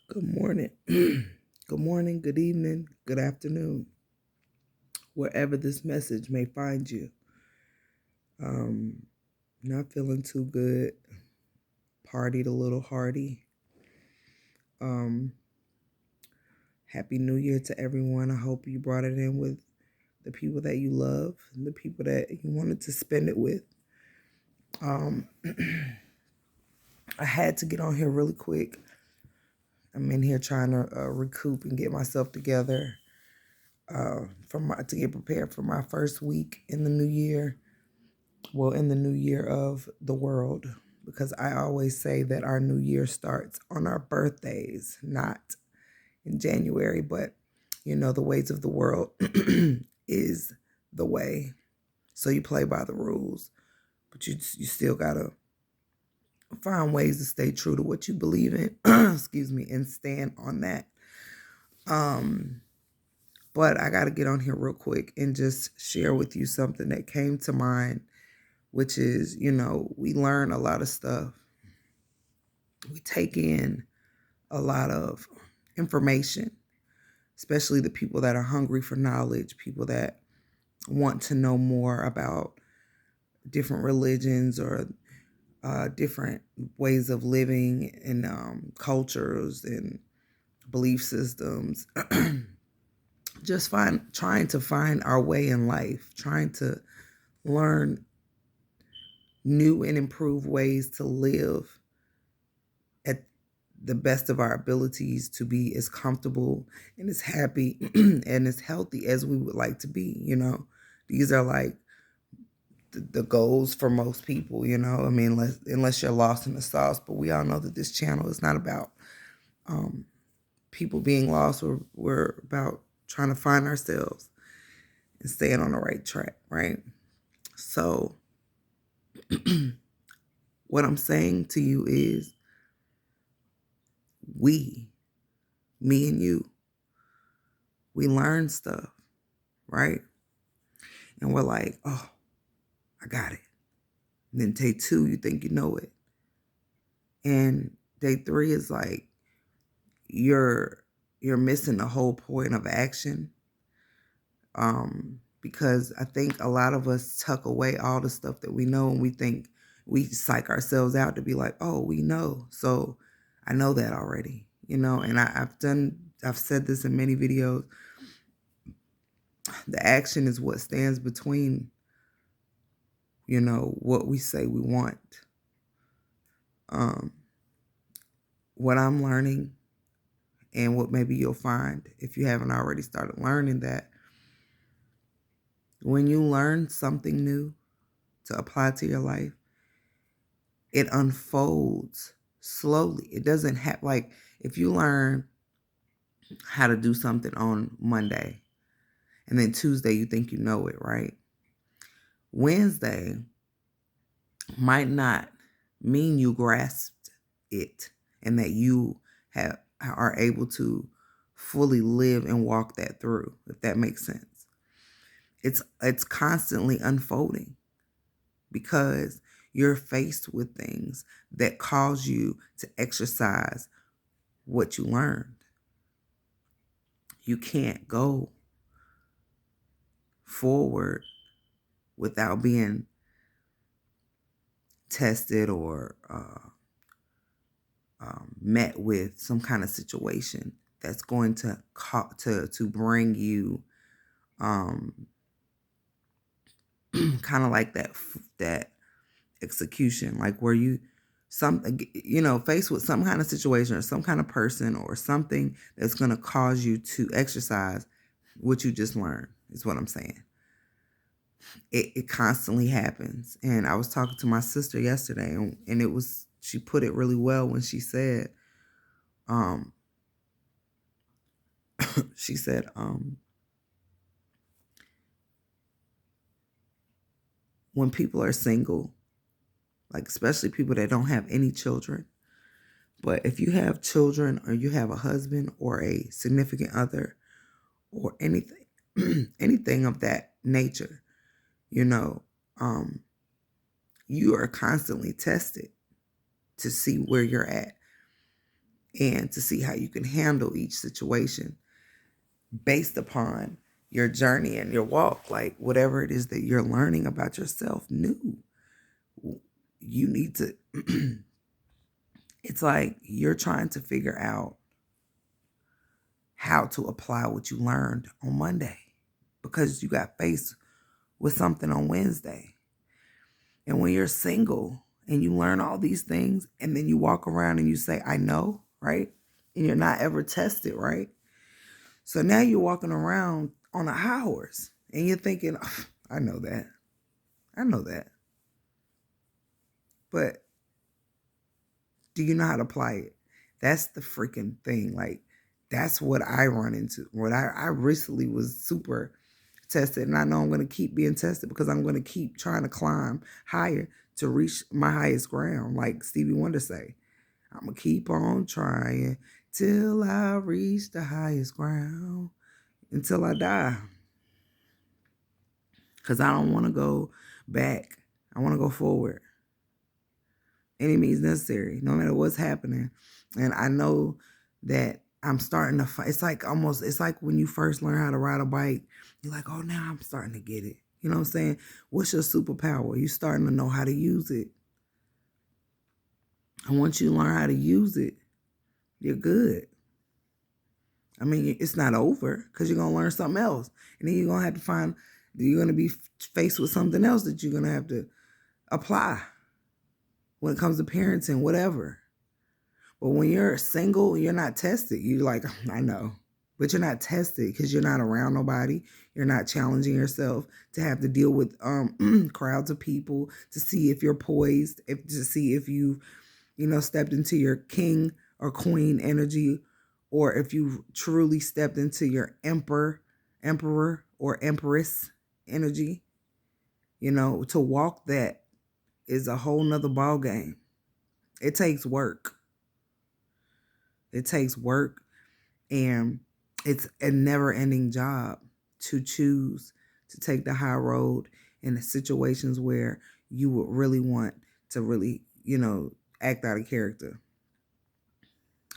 Good morning. Good morning, good evening, good afternoon, wherever this message may find you. Not feeling too good. Partied a little hardy. Happy New Year to everyone. I hope you brought it in with the people that you love and the people that you wanted to spend it with. I had to get on here really quick. I'm in here trying to recoup and get myself together to get prepared for my first week in the new year. Well, in the new year of the world, because I always say that our new year starts on our birthdays, not in January, but the ways of the world is the way. So you play by the rules, but you still gotta find ways to stay true to what you believe in, excuse me, and stand on that. But I gotta get on here real quick and just share with you something that came to mind, which is, we learn a lot of stuff. We take in a lot of information, especially the people that are hungry for knowledge, people that want to know more about different religions or different ways of living and cultures and belief systems. Just trying to find our way in life, trying to learn new and improved ways to live at the best of our abilities, to be as comfortable and as happy and as healthy as we would like to be. These are like the goals for most people. I mean, unless you're lost in the sauce. But we all know that this channel is not about people being lost. We're about trying to find ourselves and staying on the right track, right? So what I'm saying to you is, me and you, we learn stuff, right? And we're like, oh, I got it. And then day 2, you think you know it. And day 3 is like, you're missing the whole point of action. Because I think a lot of us tuck away all the stuff that we know, and we think we psych ourselves out to be like, oh, we know. So I know that already, and I've said this in many videos. The action is what stands between, what we say we want. What I'm learning, and what maybe you'll find if you haven't already started learning, that when you learn something new to apply to your life, it unfolds slowly. It doesn't have, like, if you learn how to do something on Monday and then Tuesday you think you know it, right? Wednesday might not mean you grasped it and that you are able to fully live and walk that through, if that makes sense. It's constantly unfolding because you're faced with things that cause you to exercise what you learned. You can't go forward without being tested or met with some kind of situation that's going to bring you kind of like that execution, like where you faced with some kind of situation or some kind of person or something that's going to cause you to exercise what you just learned, is what I'm saying. It constantly happens. And I was talking to my sister yesterday, and she put it really well when she said, she said, when people are single, like especially people that don't have any children, but if you have children or you have a husband or a significant other or anything, anything of that nature, you are constantly tested to see where you're at. and to see how you can handle each situation based upon your journey and your walk. Like whatever it is that you're learning about yourself new, you need to, it's like you're trying to figure out how to apply what you learned on Monday because you got faced with something on Wednesday. And when you're single and you learn all these things and then you walk around and you say, I know, right? And you're not ever tested, right? So now you're walking around on a high horse and you're thinking, oh, I know that. I know that. But do you know how to apply it? That's the freaking thing. Like, that's what I run into. What I recently was super tested, and I know I'm going to keep being tested because I'm going to keep trying to climb higher to reach my highest ground, like Stevie Wonder say. I'm going to keep on trying till I reach the highest ground until I die. Because I don't want to go back. I want to go forward. Any means necessary, no matter what's happening. And I know that I'm starting to fight. It's like when you first learn how to ride a bike, you're like, oh, now I'm starting to get it. You know what I'm saying? What's your superpower? You're starting to know how to use it. And once you learn how to use it, you're good. I mean, it's not over because you're going to learn something else. And then you're going to have to you're going to be faced with something else that you're going to have to apply when it comes to parenting, whatever. But when you're single, you're not tested. You're like, I know. But you're not tested because you're not around nobody. You're not challenging yourself to have to deal with crowds of people to see if you're poised, to see if you've, stepped into your king or queen energy, or if you've truly stepped into your emperor or empress energy. To walk that is a whole nother ball game. It takes work. It takes work, and it's a never-ending job to choose to take the high road in the situations where you would really want to really, act out of character.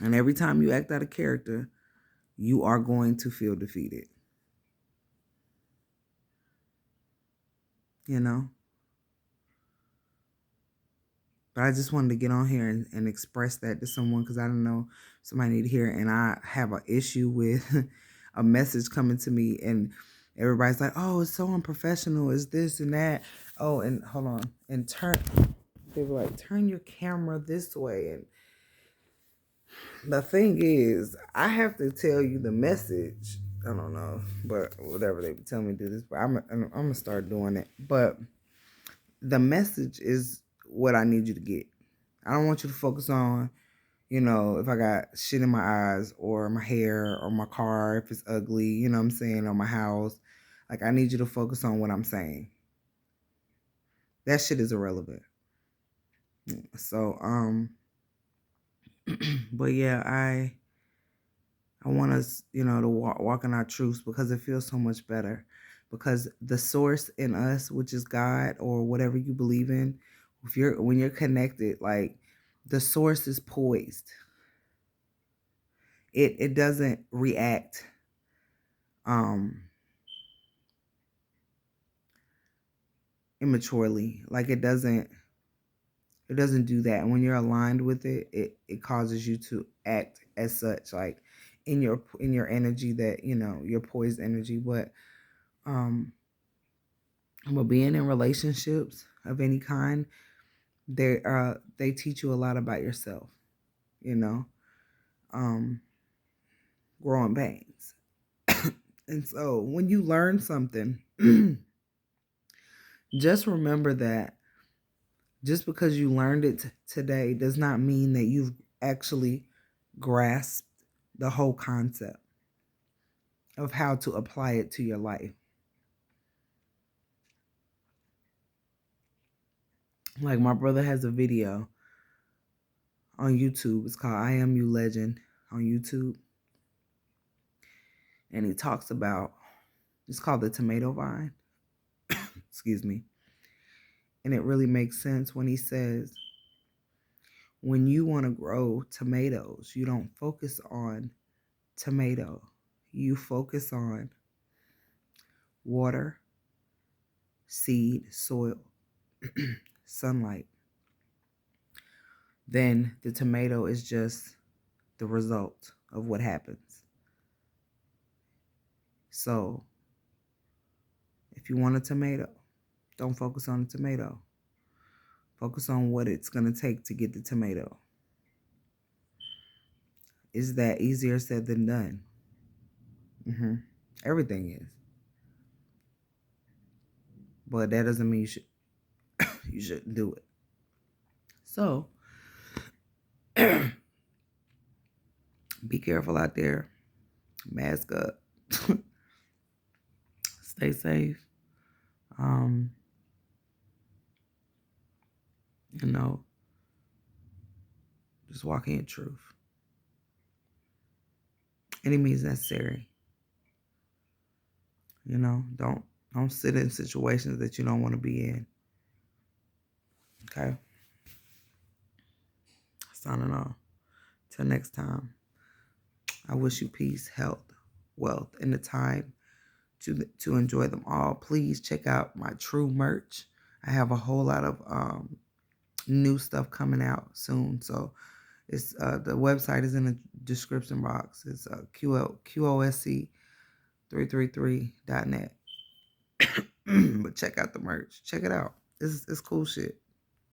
And every time you act out of character, you are going to feel defeated. But I just wanted to get on here and express that to someone because I don't know, somebody need to hear it. And I have an issue with a message coming to me and everybody's like, oh, it's so unprofessional. It's this and that. Oh, and hold on. And they were like, turn your camera this way. And the thing is, I have to tell you the message. I don't know, but whatever, they tell me to do this, but I'm going to start doing it. But the message is what I need you to get. I don't want you to focus on, if I got shit in my eyes or my hair or my car, if it's ugly, you know what I'm saying, or my house. Like, I need you to focus on what I'm saying. That shit is irrelevant. So, but yeah, I want us, to walk in our truths because it feels so much better. Because the source in us, which is God or whatever you believe in, when you're connected, like, the source is poised. It doesn't react immaturely. Like, it doesn't do that. And when you're aligned with it, it causes you to act as such, like in your energy, that your poised energy. But being in relationships of any kind, they teach you a lot about yourself, growing pains. And so when you learn something, just remember that just because you learned it today does not mean that you've actually grasped the whole concept of how to apply it to your life. Like, my brother has a video on YouTube. It's called IAMU Legend on YouTube. And he talks about, it's called the tomato vine. Excuse me. And it really makes sense when he says, When you want to grow tomatoes, you don't focus on tomato. You focus on water, seed, soil, sunlight. Then the tomato is just the result of what happens. So if you want a tomato, don't focus on the tomato. Focus on what it's going to take to get the tomato. Is that easier said than done? Everything is. But that doesn't mean you shouldn't do it. So be careful out there. Mask up. Stay safe. Just walking in truth. Any means necessary. Don't sit in situations that you don't want to be in. Okay? Signing off. Till next time. I wish you peace, health, wealth, and the time to enjoy them all. Please check out my True merch. I have a whole lot of new stuff coming out soon. So it's the website is in the description box. It's QOSC333.net. But check out the merch. Check it out. It's cool shit.